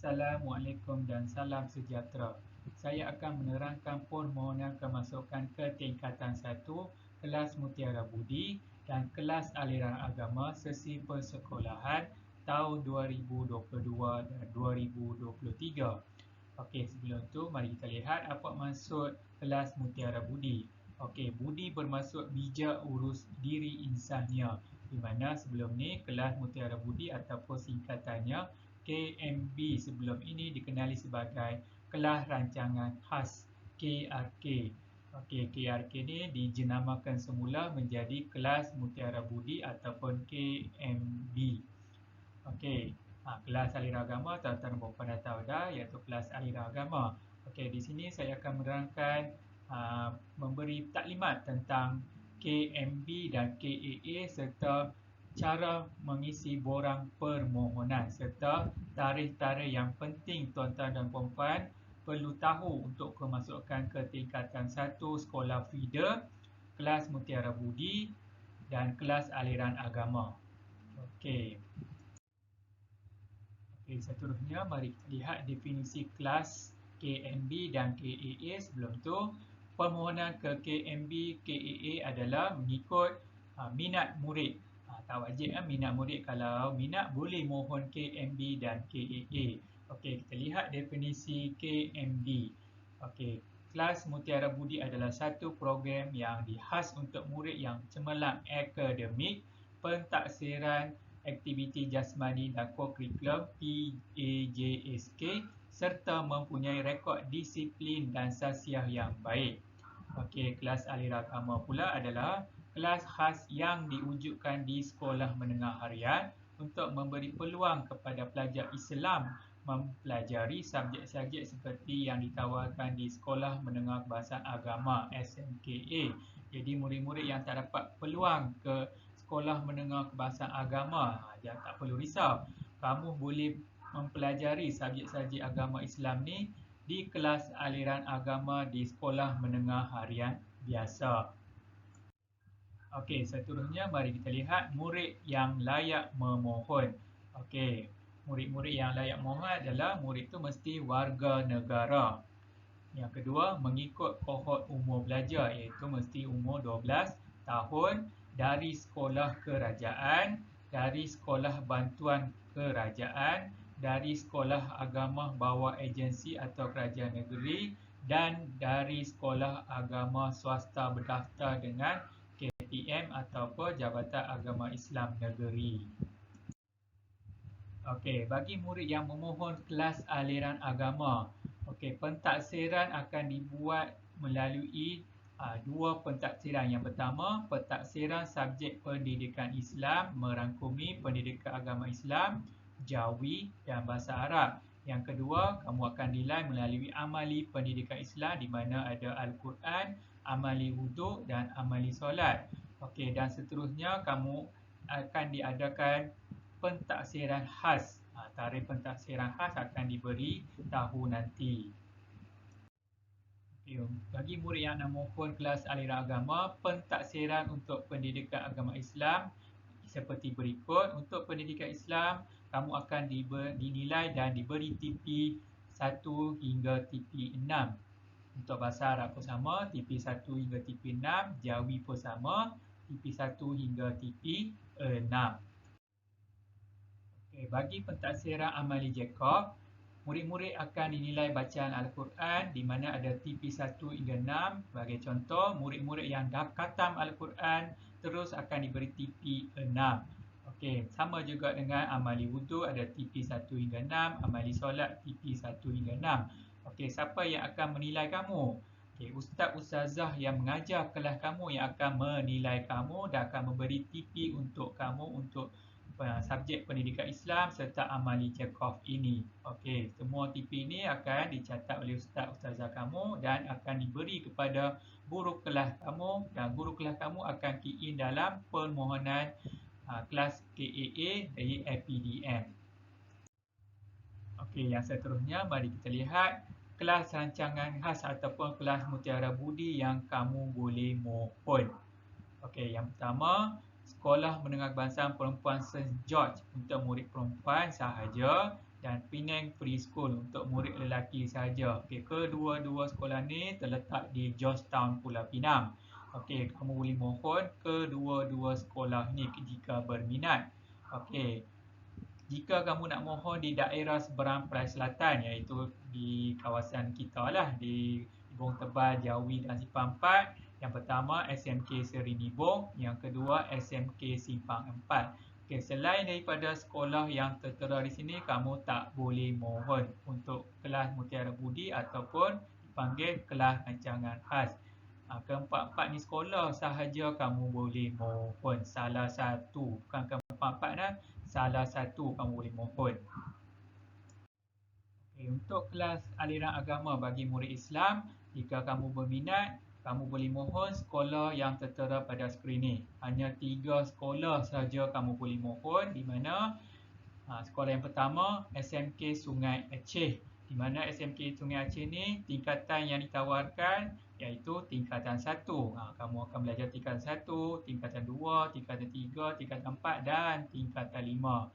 Assalamualaikum dan salam sejahtera. Saya akan menerangkan permohonan kemasukan ke tingkatan 1 kelas Mutiara Budi dan kelas aliran agama sesi persekolahan tahun 2022 dan 2023. Okey, sebelum tu mari kita lihat apa maksud kelas Mutiara Budi. Okey, budi bermaksud bijak urus diri insannya, di mana sebelum ni kelas Mutiara Budi ataupun singkatannya KMB sebelum ini dikenali sebagai kelas rancangan khas KRK. Okey, KRK ni dijenamakan semula menjadi kelas Mutiara Budi ataupun KMB. Okey, kelas aliran agama tuan-tuan dan puan-puan dah tahu dah, iaitu kelas aliran agama. Okey, di sini saya akan menerangkan memberi taklimat tentang KMB dan KAA serta cara mengisi borang permohonan serta tarikh-tarikh yang penting tuan-tuan dan puan-puan perlu tahu untuk kemasukan ke tingkatan 1 sekolah feeder, kelas Mutiara Budi dan kelas aliran agama. Okey. Seterusnya mari kita lihat definisi kelas KMB dan KAA. Sebelum tu, permohonan ke KMB, KAA adalah mengikut minat murid. Tak wajib minat murid, kalau minat boleh mohon KMB dan KAA. Okey, kita lihat definisi KMB. Okey, kelas Mutiara Budi adalah satu program yang dihas untuk murid yang cemerlang akademik, pentaksiran, aktiviti jasmani dan kokurikulum PAJSK serta mempunyai rekod disiplin dan sasiah yang baik. Okey, kelas aliran agama pula adalah kelas khas yang diwujudkan di sekolah menengah harian untuk memberi peluang kepada pelajar Islam mempelajari subjek-subjek seperti yang ditawarkan di Sekolah Menengah Kebahasaan Agama SMKA. Jadi murid-murid yang tak dapat peluang ke Sekolah Menengah Kebahasaan Agama, jangan tak perlu risau. Kamu boleh mempelajari subjek-subjek agama Islam ni di kelas aliran agama di Sekolah Menengah Harian biasa. Okey, seterusnya mari kita lihat murid yang layak memohon. Okey, murid-murid yang layak memohon adalah murid tu mesti warga negara. Yang kedua, mengikut kohort umur belajar, iaitu mesti umur 12 tahun, dari sekolah kerajaan, dari sekolah bantuan kerajaan, dari sekolah agama bawah agensi atau kerajaan negeri dan dari sekolah agama swasta berdaftar dengan KTM ataupun Jabatan Agama Islam Negeri. Okey, bagi murid yang memohon kelas aliran agama, okey, pentaksiran akan dibuat melalui dua pentaksiran. Yang pertama, pentaksiran subjek pendidikan Islam merangkumi pendidikan agama Islam, Jawi dan bahasa Arab. Yang kedua, kamu akan nilai melalui amali pendidikan Islam di mana ada Al-Quran, amali wuduk dan amali solat. Okey, dan seterusnya kamu akan diadakan pentaksiran khas. Tarikh pentaksiran khas akan diberi tahu nanti. Bagi murid yang nak mohon kelas aliran agama, pentaksiran untuk pendidikan agama Islam seperti berikut. Untuk pendidikan Islam, kamu akan dinilai dan diberi TP 1 hingga TP 6. Untuk bahasa Arab pun sama, TP 1 hingga TP 6, Jawi pun sama, TP 1 hingga TP 6. Okay, bagi pentaksiran amali Jacob, murid-murid akan dinilai bacaan Al-Quran di mana ada TP 1 hingga 6. Sebagai contoh, murid-murid yang dah khatam Al-Quran terus akan diberi TP 6. Okey, sama juga dengan amali wudu ada TP 1 hingga 6, amali solat TP 1 hingga 6. Okey, siapa yang akan menilai kamu? Okey, ustaz-ustazah yang mengajar kelas kamu yang akan menilai kamu dan akan memberi TP untuk kamu untuk subjek pendidikan Islam serta amali Chekhov ini. Okey, semua TP ini akan dicatat oleh ustaz-ustazah kamu dan akan diberi kepada guru kelas kamu dan guru kelas kamu akan key in dalam permohonan kelas KAA dari APDM. Okey, yang seterusnya mari kita lihat kelas rancangan khas ataupun kelas Mutiara Budi yang kamu boleh mohon. Okey, yang pertama, Sekolah Menengah Kebangsaan Perempuan St. George untuk murid perempuan sahaja dan Penang Preschool untuk murid lelaki sahaja. Okey, kedua-dua sekolah ni terletak di Georgetown, Pulau Pinang. Okey, kamu boleh mohon kedua-dua sekolah ni jika berminat. Okey, jika kamu nak mohon di daerah seberang Perai Selatan, iaitu di kawasan kita lah, di Bong Tebal, Jawi dan Simpang 4, yang pertama SMK Seri Nibong, yang kedua SMK Simpang 4. Okay, selain daripada sekolah yang tertera di sini, kamu tak boleh mohon untuk kelas Mutiara Budi ataupun dipanggil kelas rancangan khas. Keempat-empat ni sekolah sahaja kamu boleh mohon. Salah satu, bukan keempat-empat dah, salah satu kamu boleh mohon. Okay, untuk kelas aliran agama bagi murid Islam, jika kamu berminat, kamu boleh mohon sekolah yang tertera pada skrin ni. Hanya 3 sekolah sahaja kamu boleh mohon, di mana sekolah yang pertama SMK Sungai Aceh. Di mana SMK Sungai Aceh ni tingkatan yang ditawarkan iaitu tingkatan 1. Kamu akan belajar tingkatan 1, tingkatan 2, tingkatan 3, tingkatan 4 dan tingkatan 5.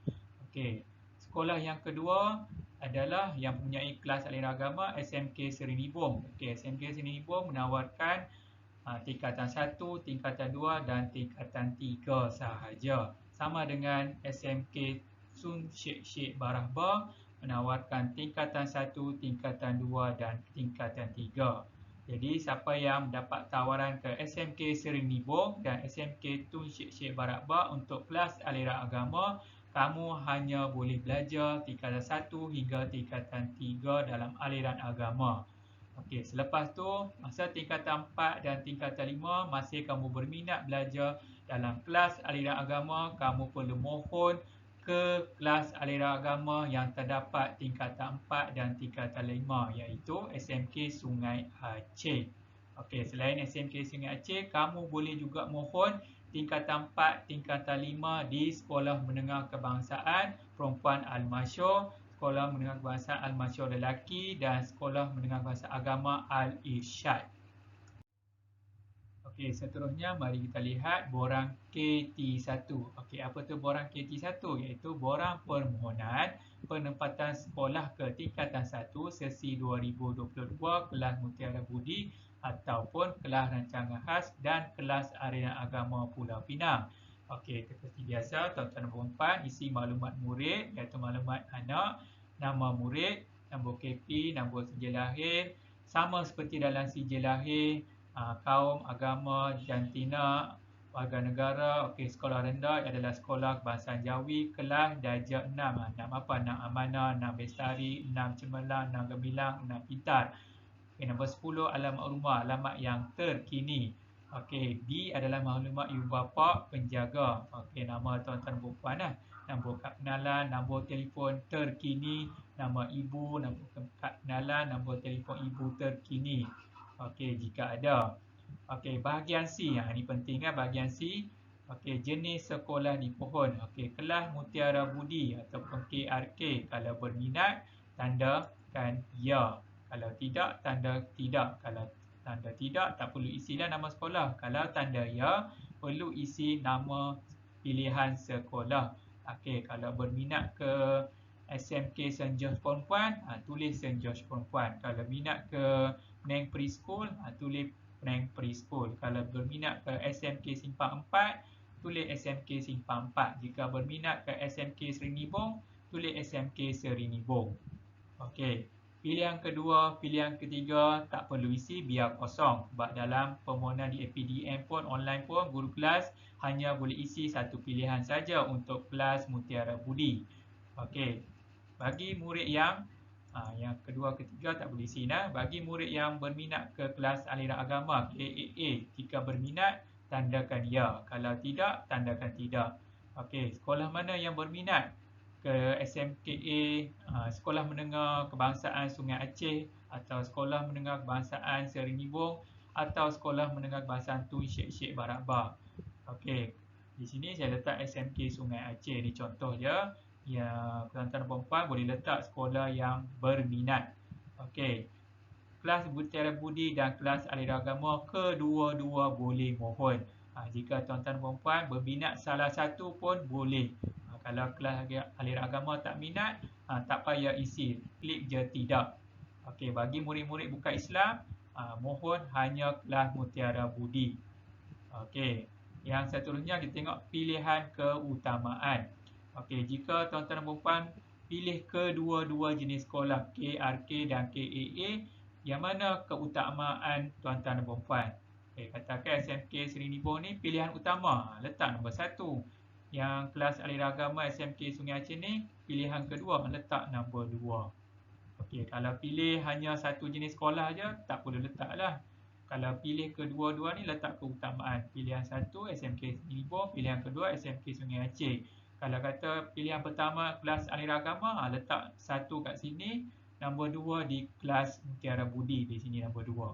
Okey. Sekolah yang kedua adalah yang mempunyai kelas aliran agama SMK Seri Nibong. Okey, SMK Seri Nibong menawarkan tingkatan 1, tingkatan 2 dan tingkatan 3 sahaja. Sama dengan SMK Sun Syekh Barahba menawarkan tingkatan 1, tingkatan 2 dan tingkatan 3. Jadi siapa yang mendapat tawaran ke SMK Seri Nibong dan SMK Tun Syekh Barahba untuk kelas aliran agama, kamu hanya boleh belajar tingkatan 1 hingga tingkatan 3 dalam aliran agama. Okey, selepas tu, masa tingkatan 4 dan tingkatan 5, masih kamu berminat belajar dalam kelas aliran agama, kamu perlu mohon ke kelas aliran agama yang terdapat tingkatan 4 dan tingkatan 5, iaitu SMK Sungai Aceh. Okey, selain SMK Sungai Aceh, kamu boleh juga mohon tingkatan 4, tingkatan 5 di Sekolah Menengah Kebangsaan Perempuan Al-Masyur, Sekolah Menengah Kebangsaan Al-Masyur Lelaki dan Sekolah Menengah Kebangsaan Agama Al-Irsyad. Okey, seterusnya mari kita lihat borang KT1. Okey, apa tu borang KT1? Iaitu borang permohonan penempatan sekolah ke tingkatan 1 sesi 2022 kelas Mutiara Budi ataupun kelas rancangan khas dan kelas aliran agama Pulau Pinang. Okey, seperti biasa, tuan-tuan dan puan-puan, isi maklumat murid iaitu maklumat anak, nama murid, nombor KP, nombor sijil lahir, sama seperti dalam sijil lahir, kaum, agama, jantina, warga negara. Okey, sekolah rendah adalah sekolah kebangsaan Jawi, kelas darjah 6. 6 apa? 6 amanah, 6 bestari, 6 cemerlang, 6 gemilang, 6 pintar. Okey, nombor 10 alamat rumah, alamat yang terkini. Okey, B adalah maklumat ibu bapa penjaga. Okey, nama tuan-tuan perempuan lah. Nombor kad kenalan, nombor telefon terkini, nama ibu, nombor kad kenalan, nombor telefon ibu terkini. Okey, jika ada. Okey, bahagian C. Ini penting kan, bahagian C. Okey, jenis sekolah dipohon. Okey, kelas Mutiara Budi ataupun KRK. Kalau berminat, tandakan ya. Kalau tidak, tanda tidak. Kalau tanda tidak, tak perlu isilah nama sekolah. Kalau tanda ya, perlu isi nama pilihan sekolah. Okey, kalau berminat ke SMK St. George Perempuan, tulis St. George Perempuan. Kalau minat ke Penang Preschool, tulis Penang Preschool. Kalau berminat ke SMK Simpang 4, tulis SMK Simpang 4. Jika berminat ke SMK Seri Nibong, tulis SMK Seri Nibong. Okey. Pilihan kedua, pilihan ketiga tak perlu isi, biar kosong. Sebab dalam permohonan di APDM pun, online pun, guru kelas hanya boleh isi satu pilihan saja untuk kelas Mutiara Budi. Okey. Bagi murid yang kedua, ketiga tak boleh isi. Bagi murid yang berminat ke kelas aliran agama, KAA, jika berminat, tandakan ya. Kalau tidak, tandakan tidak. Okey, sekolah mana yang berminat ke SMKA, Sekolah Menengah Kebangsaan Sungai Aceh atau Sekolah Menengah Kebangsaan Seri Nibong atau Sekolah Menengah Kebangsaan Tun Syekh Barahba. Okey, di sini saya letak SMK Sungai Aceh. Ini contoh je. Ya, tuan-tuan dan puan-puan boleh letak sekolah yang berminat. Okey, kelas Mutiara Budi dan kelas aliran agama kedua-dua boleh mohon. Jika tuan-tuan dan puan-puan berminat salah satu pun boleh. Kalau kelas aliran agama tak minat, tak payah isi, klik je tidak. Okey, bagi murid-murid bukan Islam, mohon hanya kelas Mutiara Budi. Okey, yang seterusnya kita tengok pilihan keutamaan. Okey, jika tuan-tuan dan puan pilih kedua-dua jenis sekolah KRK dan KAA, yang mana keutamaan tuan-tuan dan puan? Okey, katakan SMK Seri Nibong ni pilihan utama, letak nombor 1. Yang kelas aliran agama SMK Sungai Aceh ni pilihan kedua, letak nombor 2. Okey, kalau pilih hanya satu jenis sekolah je, tak perlu letaklah. Kalau pilih kedua-dua ni, letak keutamaan. Pilihan 1 SMK Seri Nibong, pilihan kedua SMK Sungai Aceh. Kalau kata pilihan pertama kelas aliran agama, letak 1 kat sini, nombor 2 di kelas Mutiara Budi, di sini nombor 2.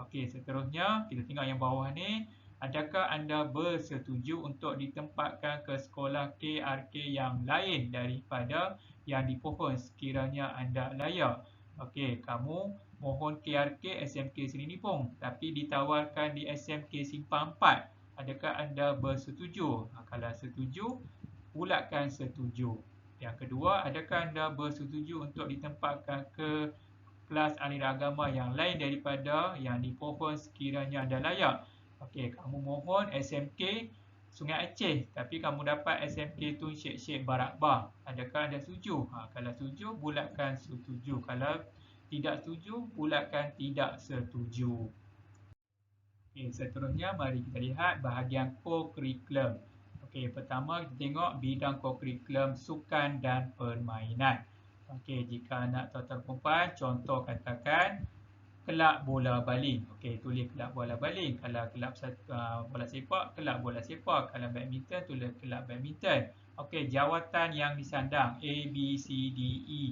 Okey, seterusnya kita tengok yang bawah ni. Adakah anda bersetuju untuk ditempatkan ke sekolah KRK yang lain daripada yang dipohon sekiranya anda layak? Okey, kamu mohon KRK SMK Seri Nibong tapi ditawarkan di SMK Simpang 4. Adakah anda bersetuju? Kalau setuju, bulatkan setuju. Yang kedua, adakah anda bersetuju untuk ditempatkan ke kelas aliran agama yang lain daripada yang dipohon sekiranya anda layak? Okey, kamu mohon SMK Sungai Aceh tapi kamu dapat SMK Tun Syed Barak Bah. Adakah anda setuju? Kalau setuju, bulatkan setuju. Kalau tidak setuju, bulatkan tidak setuju. Okey, seterusnya mari kita lihat bahagian co-curriculum. Okey, pertama kita tengok bidang co-curriculum sukan dan permainan. Okey, jika anak tuan-tuan perempuan, contoh katakan kelab bola baling. Okey, tulis kelab bola baling. Kalau kelab bola sepak, kelab bola sepak. Kalau badminton, tulis kelab badminton. Okey, jawatan yang disandang A, B, C, D, E,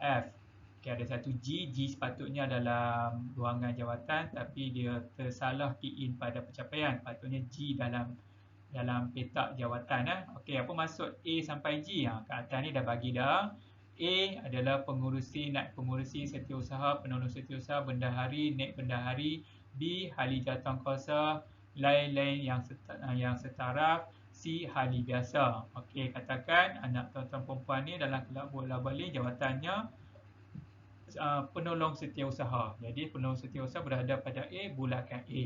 F. Okey, ada satu G. G sepatutnya dalam ruangan jawatan tapi dia tersalah key in pada pencapaian. Patutnya G dalam petak jawatan. Okey, apa maksud A sampai G? Kat atas ni dah bagi dah. A adalah pengurusi, naib pengurusi, setiausaha, penolong setiausaha, bendahari, naib bendahari. B, ahli jawatankuasa, lain-lain yang setaraf. C, ahli biasa. Okey, katakan anak tuan-tuan perempuan ni dalam kelab bola baling jawatannya penolong setiausaha. Jadi penolong setiausaha berada pada A, bulatkan A.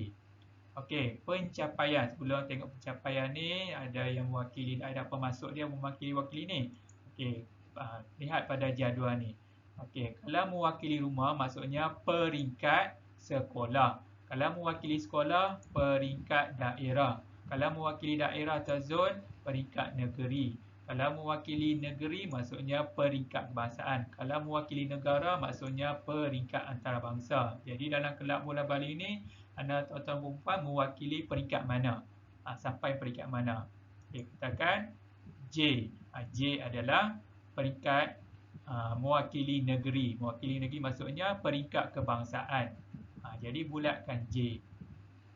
Okey, pencapaian. Sebelum tengok pencapaian ni, ada yang mewakili, ada apa maksud dia mewakili ni? Okey, lihat pada jadual ni. Okey, kalau mewakili rumah maksudnya peringkat sekolah. Kalau mewakili sekolah, peringkat daerah. Kalau mewakili daerah atau zon, peringkat negeri. Kalau mewakili negeri maksudnya peringkat kebangsaan. Kalau mewakili negara maksudnya peringkat antarabangsa. Jadi dalam kelab bola baling ni, anda tuan-tuan perempuan mewakili peringkat mana? Sampai peringkat mana? Okey, katakan J. J adalah peringkat mewakili negeri. Mewakili negeri maksudnya peringkat kebangsaan. Jadi bulatkan J.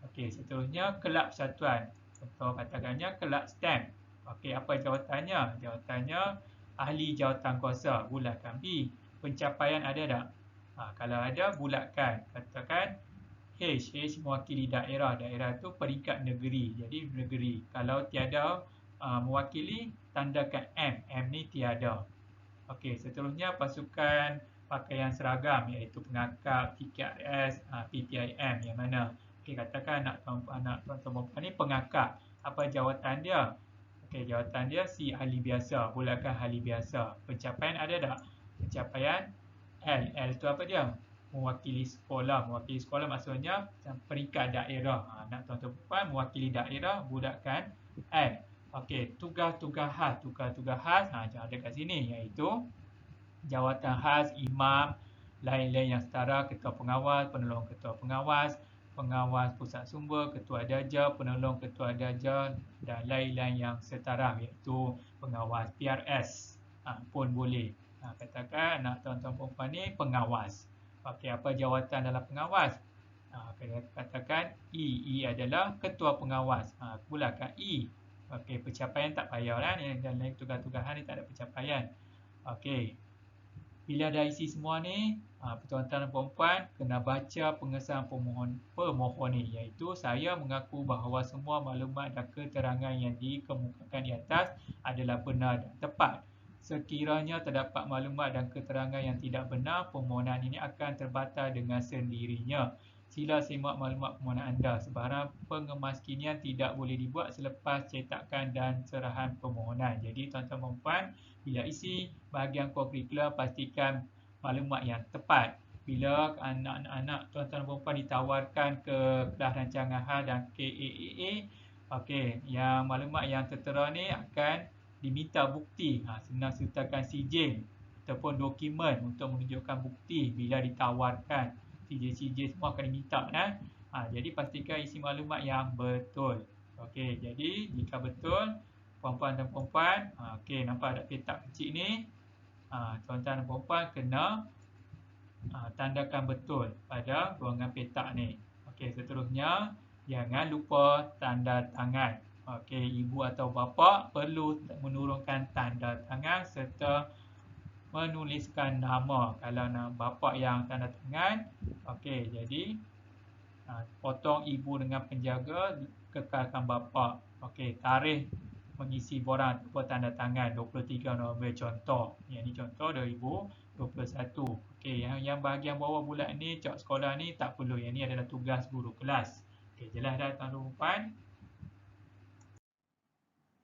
Okey, seterusnya kelab persatuan. Contoh katakannya kelab STEM. Okey, apa jawatannya? Jawatannya ahli jawatankuasa. Bulatkan B. Pencapaian ada tak? Kalau ada, bulatkan. Katakan H. H mewakili daerah. Daerah tu peringkat negeri. Jadi negeri. Kalau tiada mewakili, tandakan M. M ni tiada. Okey, seterusnya pasukan pakaian seragam iaitu pengakap, TKRS, PPIM yang mana? Okey, katakan anak tuan-tuan perempuan ni pengakap. Apa jawatan dia? Okey, jawatan dia C, ahli biasa. Bulatkan ahli biasa. Pencapaian ada tak? Pencapaian L. L tu apa dia? Mewakili sekolah. Mewakili sekolah maksudnya peringkat daerah. Anak tuan-tuan perempuan mewakili daerah, bulatkan L. Okey, tugas-tugas khas. Tugas-tugas khas ada kat sini iaitu jawatan khas, imam, lain-lain yang setara, ketua pengawas, penolong ketua pengawas, pengawas pusat sumber, ketua darjah, penolong ketua darjah dan lain-lain yang setara iaitu pengawas PRS pun boleh. Katakan anak tuan-tuan perempuan ni pengawas. Okey, apa jawatan dalam pengawas? Katakan E. E adalah ketua pengawas. Bulatkan E. Okey, pencapaian tak payahlah ni, dan lain tugas-tugasan ni tak ada pencapaian. Okey. Bila dah isi semua ni, tuan-tuan dan puan-puan kena baca pengesahan pemohon ni, iaitu saya mengaku bahawa semua maklumat dan keterangan yang dikemukakan di atas adalah benar dan tepat. Sekiranya terdapat maklumat dan keterangan yang tidak benar, permohonan ini akan terbatal dengan sendirinya. Sila simak maklumat permohonan anda. Sebarang pengemas kinian tidak boleh dibuat selepas cetakan dan serahan permohonan. Jadi tuan-tuan dan puan, bila isi bahagian kurikular, pastikan maklumat yang tepat. Bila anak-anak tuan-tuan dan puan ditawarkan ke kelas rancangan hal dan KAAA, yang maklumat yang tertera ni akan diminta bukti, senang sertakan sijil ataupun dokumen untuk menunjukkan bukti bila ditawarkan. Sijil-sijil semua akan diminta. Jadi pastikan isi maklumat yang betul. Jadi jika betul, puan-puan dan puan-puan, nampak ada petak kecil ni, tuan-tuan dan puan-puan kena tandakan betul pada ruangan petak ni. Seterusnya, jangan lupa tanda tangan. Ibu atau bapa perlu menurunkan tanda tangan serta menuliskan nama. Kalau bapa yang tanda tangan, jadi potong ibu dengan penjaga, kekalkan bapa. Tarikh mengisi borang ataupun tanda tangan 23 November contoh. Ini contoh 2021. Yang bahagian bawah bulat ni, cak sekolah ni tak perlu. Yang ni adalah tugas guru kelas. Jelas dah tuan-tuan.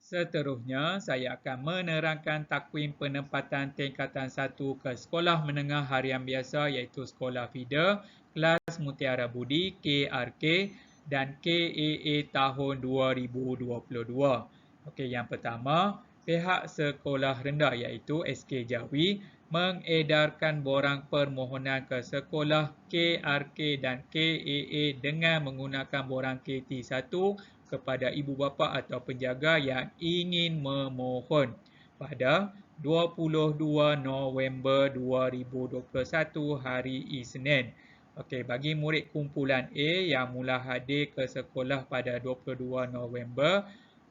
Seterusnya, saya akan menerangkan takwim penempatan tingkatan 1 ke sekolah menengah harian biasa iaitu sekolah feeder, kelas Mutiara Budi, KRK dan KAA tahun 2022. Yang pertama, pihak sekolah rendah iaitu SK Jawi mengedarkan borang permohonan ke sekolah KRK dan KAA dengan menggunakan borang KT1 kepada ibu bapa atau penjaga yang ingin memohon pada 22 November 2021 hari Isnin. Bagi murid kumpulan A yang mula hadir ke sekolah pada 22 November,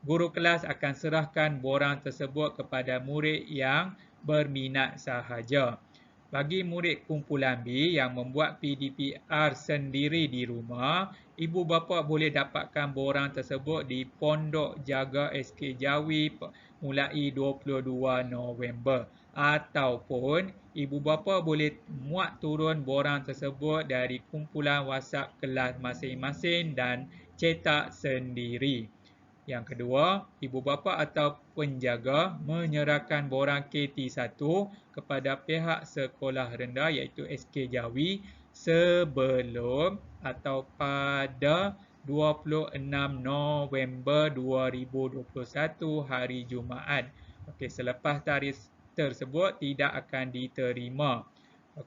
guru kelas akan serahkan borang tersebut kepada murid yang berminat sahaja. Bagi murid kumpulan B yang membuat PDPR sendiri di rumah, ibu bapa boleh dapatkan borang tersebut di Pondok Jaga SK Jawi mulai 22 November. Ataupun ibu bapa boleh muat turun borang tersebut dari kumpulan WhatsApp kelas masing-masing dan cetak sendiri. Yang kedua, ibu bapa atau penjaga menyerahkan borang KT1 kepada pihak sekolah rendah iaitu SK Jawi sebelum atau pada 26 November 2021 hari Jumaat. Selepas tarikh tersebut tidak akan diterima.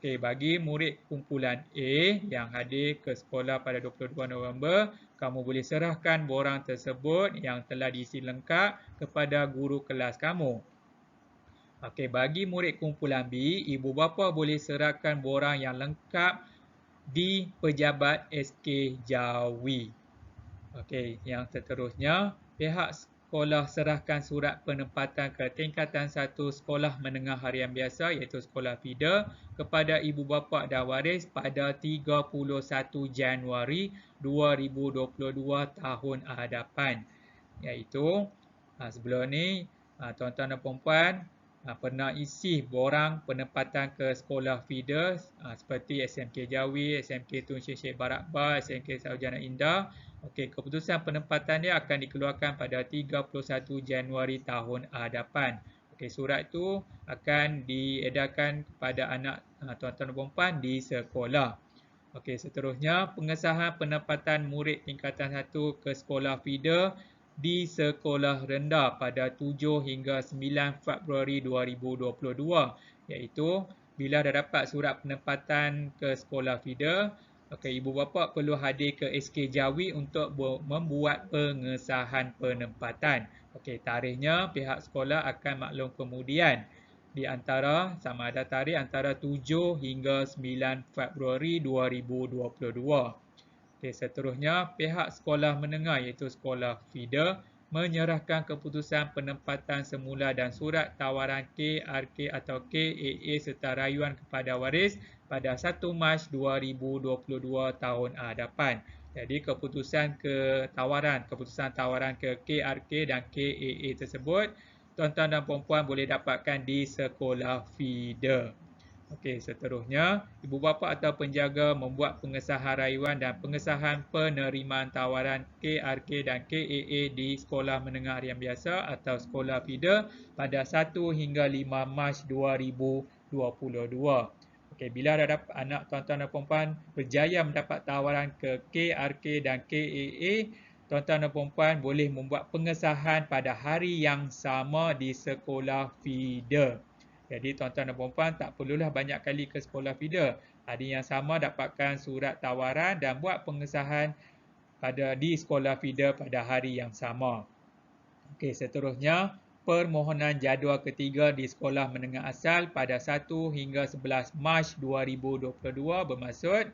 Bagi murid kumpulan A yang hadir ke sekolah pada 22 November, kamu boleh serahkan borang tersebut yang telah diisi lengkap kepada guru kelas kamu. Bagi murid kumpulan B, ibu bapa boleh serahkan borang yang lengkap di pejabat SK Jawi. Yang seterusnya, pihak sekolah serahkan surat penempatan ke tingkatan 1 sekolah menengah harian biasa iaitu sekolah feeder kepada ibu bapa dan waris pada 31 Januari 2022 tahun hadapan. Iaitu sebelum ni tuan-tuan dan puan-puan pernah isi borang penempatan ke sekolah feeder seperti SMK Jawi, SMK Tun Syekh Barak Bah, SMK Sarjana Indah. Keputusan penempatan dia akan dikeluarkan pada 31 Januari tahun hadapan. Surat itu akan diedarkan kepada anak tuan-tuan dan puan di sekolah. Seterusnya, pengesahan penempatan murid tingkatan 1 ke sekolah feeder di sekolah rendah pada 7 hingga 9 Februari 2022 iaitu bila dah dapat surat penempatan ke sekolah feeder, ibu bapa perlu hadir ke SK Jawi untuk membuat pengesahan penempatan. Tarikhnya pihak sekolah akan maklum kemudian di antara sama ada tarikh antara 7 hingga 9 Februari 2022. Seterusnya pihak sekolah menengah iaitu sekolah feeder menyerahkan keputusan penempatan semula dan surat tawaran KRK atau KAA serta rayuan kepada waris pada 1 Mac 2022 tahun hadapan. Jadi keputusan tawaran ke KRK dan KAA tersebut tuan-tuan dan puan-puan boleh dapatkan di sekolah feeder. Okey, seterusnya, ibu bapa atau penjaga membuat pengesahan rayuan dan pengesahan penerimaan tawaran KRK dan KAA di sekolah menengah harian biasa atau sekolah feeder pada 1 hingga 5 Mac 2022. Okey, bila dah dapat anak tuan-tuan dan puan-puan berjaya mendapat tawaran ke KRK dan KAA, tuan-tuan dan puan-puan boleh membuat pengesahan pada hari yang sama di sekolah feeder. Jadi tuan-tuan dan puan-puan tak perlulah banyak kali ke sekolah feeder. Hari yang sama dapatkan surat tawaran dan buat pengesahan di sekolah feeder pada hari yang sama. Okey, seterusnya permohonan jadual ketiga di sekolah menengah asal pada 1 hingga 11 Mac 2022 bermaksud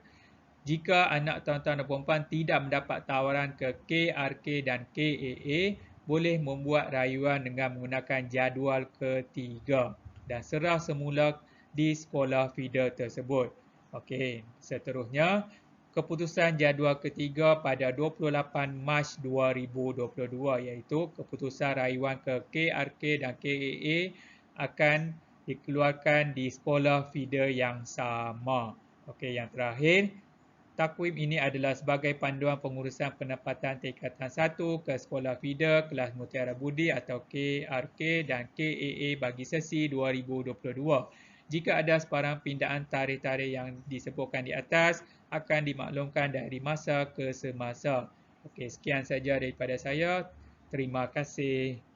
jika anak tuan-tuan dan puan-puan tidak mendapat tawaran ke KRK dan KAA, boleh membuat rayuan dengan menggunakan jadual ketiga dan serah semula di sekolah feeder tersebut. Okey, seterusnya keputusan jadual ketiga pada 28 Mac 2022 iaitu keputusan rayuan ke KRK dan KAA akan dikeluarkan di sekolah feeder yang sama. Okey, yang terakhir, takwim ini adalah sebagai panduan pengurusan penempatan tingkatan 1 ke sekolah feeder kelas Mutiara Budi atau KRK dan KAA bagi sesi 2022. Jika ada sebarang pindaan tarikh-tarikh yang disebutkan di atas, akan dimaklumkan dari masa ke semasa. Okey, sekian saja daripada saya. Terima kasih.